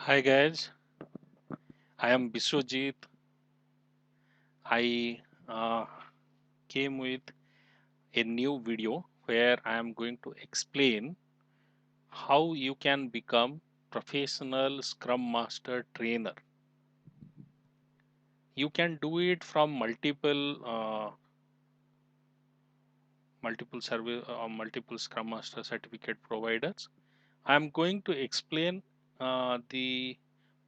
Hi guys, I am Biswajit. I came with a new video where I am going to explain how you can become professional Scrum Master trainer. You can do it from multiple Scrum Master certificate providers. I am going to explain the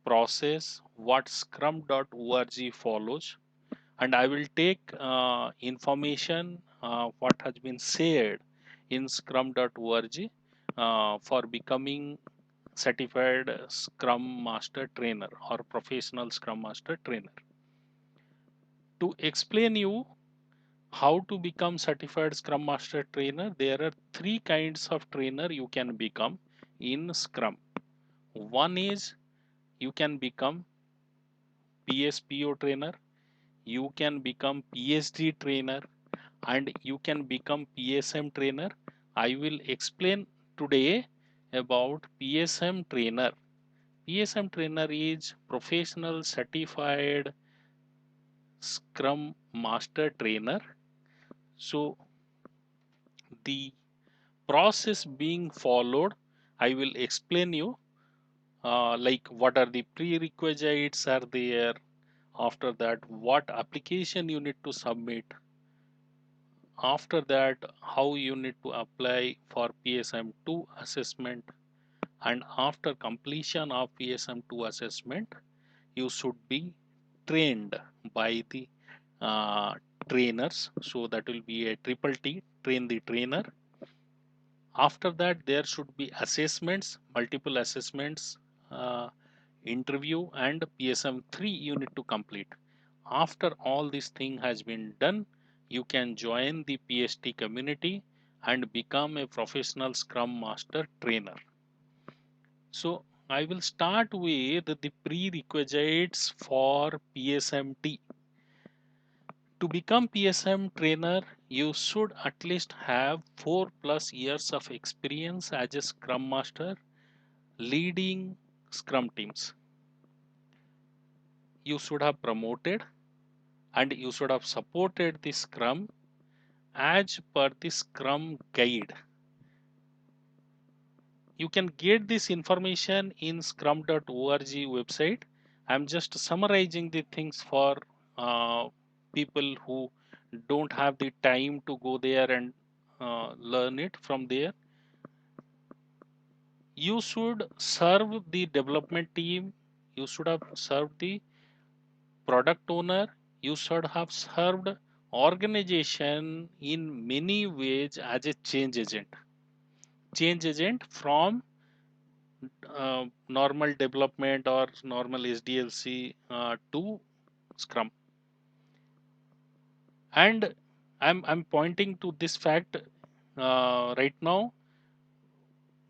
process what scrum.org follows, and I will take information what has been shared in scrum.org for becoming certified Scrum Master trainer or professional Scrum Master trainer. To explain you how to become certified Scrum Master trainer, there are three kinds of trainer you can become in Scrum. One is you can become PSPO trainer, you can become PSD trainer, and you can become PSM trainer. I will explain today about PSM trainer. PSM trainer is professional certified Scrum Master trainer. So the process being followed, I will explain you like what are the prerequisites are there. After that, what application you need to submit. After that, how you need to apply for PSM2 assessment, and after completion of PSM2 assessment, you should be trained by the uh, trainers. So that will be a triple T, train the trainer. After that, there should be assessments, multiple assessments, uh, interview, and PSM3 you need to complete. After all this thing has been done, you can join the PST community and become a professional Scrum Master trainer. So I will start with the prerequisites for PSMT. To become PSM trainer, you should at least have 4+ years of experience as a Scrum Master leading Scrum teams. You should have promoted and you should have supported the Scrum as per the Scrum guide. You can get this information in scrum.org website. I'm just summarizing the things for people who don't have the time to go there and learn it from there. You should serve the development team. You should have served the product owner. You should have served organization in many ways as a change agent. Change agent from normal development or normal SDLC to Scrum. And I'm pointing to this fact right now.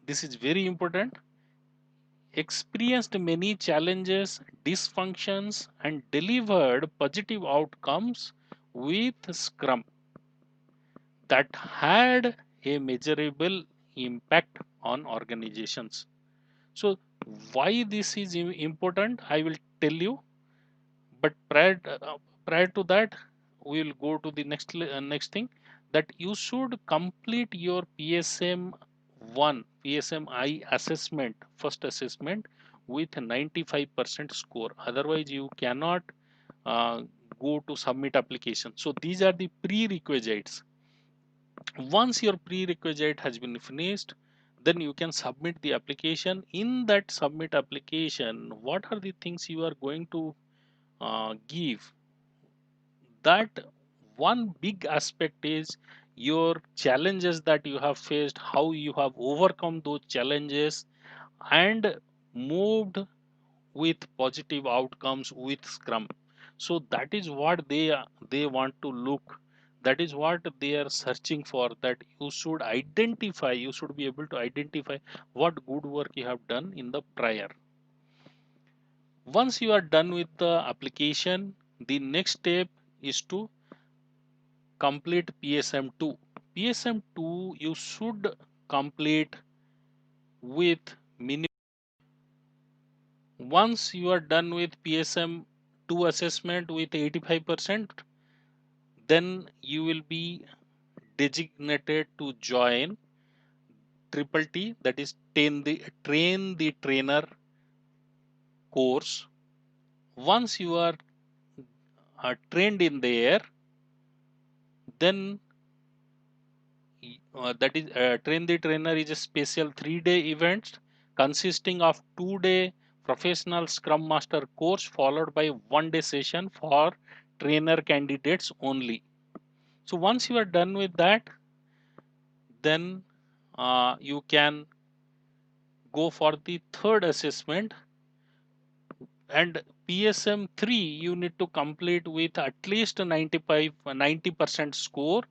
This is very important. Experienced many challenges, dysfunctions, and delivered positive outcomes with Scrum that had a measurable impact on organizations. So, why this is important, I will tell you. But prior to that, we will go to the next thing, that you should complete your PSM 1 PSMI assessment, first assessment, with 95% score. Otherwise you cannot uh, go to submit application. So these are the prerequisites. Once your prerequisite has been finished, then you can submit the application. In that submit application, what are the things you are going to give? That one big aspect is your challenges that you have faced, how you have overcome those challenges and moved with positive outcomes with Scrum. So that is what they want to look. That is what they are searching for. That you should identify. You should be able to identify what good work you have done in the prior. Once you are done with the application, the next step is to complete PSM2. PSM2 you should complete with minimum Once you are done with PSM 2 assessment with 85%, then you will be designated to join triple T, that is train the trainer course. Once you are trained in there, then that is train the trainer is a special 3-day event consisting of 2-day professional scrum master course followed by 1-day session for trainer candidates only. So once you are done with that, then you can go for the third assessment, and PSM 3 you need to complete with at least 90% score.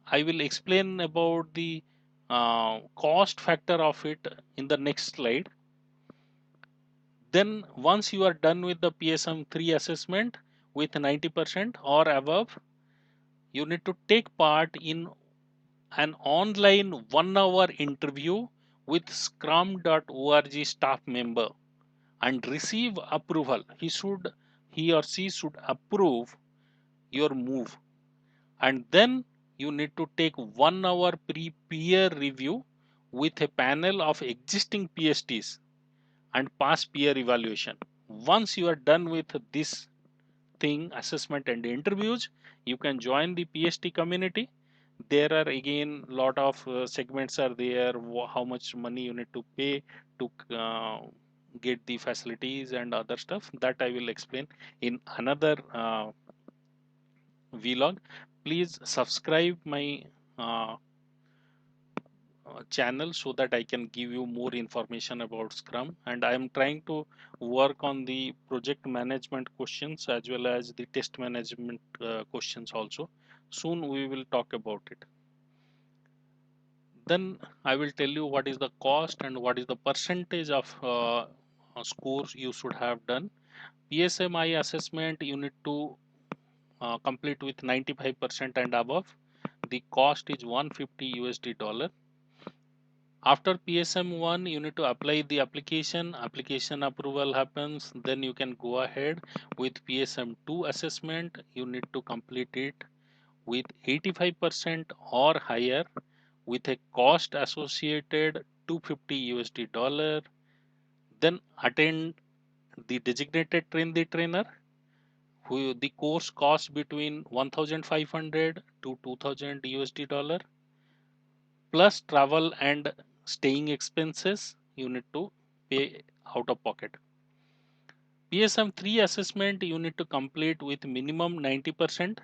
I will explain about the cost factor of it in the next slide. Then once you are done with the PSM 3 assessment with 90% or above, you need to take part in an online 1-hour interview with scrum.org staff member and receive approval. He or she should approve your move, and then you need to take 1 hour peer review with a panel of existing PSTs and pass peer evaluation. Once you are done with this thing, assessment and interviews, you can join the PST community. There are again lot of segments are there, how much money you need to pay to get the facilities and other stuff, that I will explain in another vlog. Please subscribe my uh, channel so that I can give you more information about Scrum, and I am trying to work on the project management questions as well as the test management questions also. Soon we will talk about it. Then I will tell you what is the cost and what is the percentage of scores you should have done. PSMI assessment you need to complete with 95% and above. The cost is 150 USD dollar. After PSM 1, you need to apply the application approval happens, then you can go ahead with PSM 2 assessment. You need to complete it with 85% or higher with a cost associated 250 USD dollar. Then attend the designated train the trainer, who the course costs between 1500 to 2000 USD dollar plus travel and staying expenses you need to pay out of pocket. PSM 3 assessment you need to complete with minimum 90%.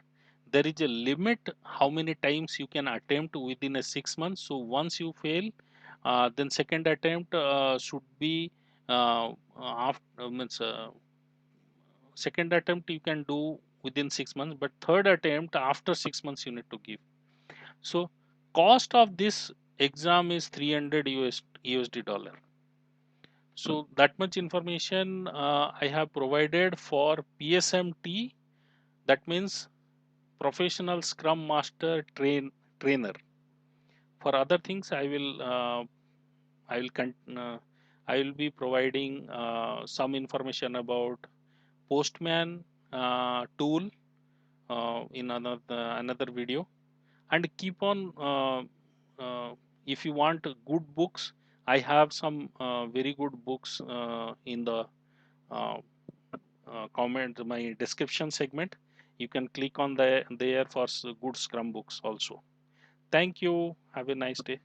There is a limit how many times you can attempt within a 6 months. So once you fail, then second attempt should be after means second attempt you can do within 6 months, but third attempt after 6 months you need to give. So cost of this exam is 300 USD dollar. So that much information I have provided for PSMT. That means professional Scrum Master trainer. For other things, I will I will be providing some information about Postman tool in another video. And keep on if you want good books, I have some very good books in the uh, comment my description segment. You can click on there for good Scrum books also. Thank you, have a nice day.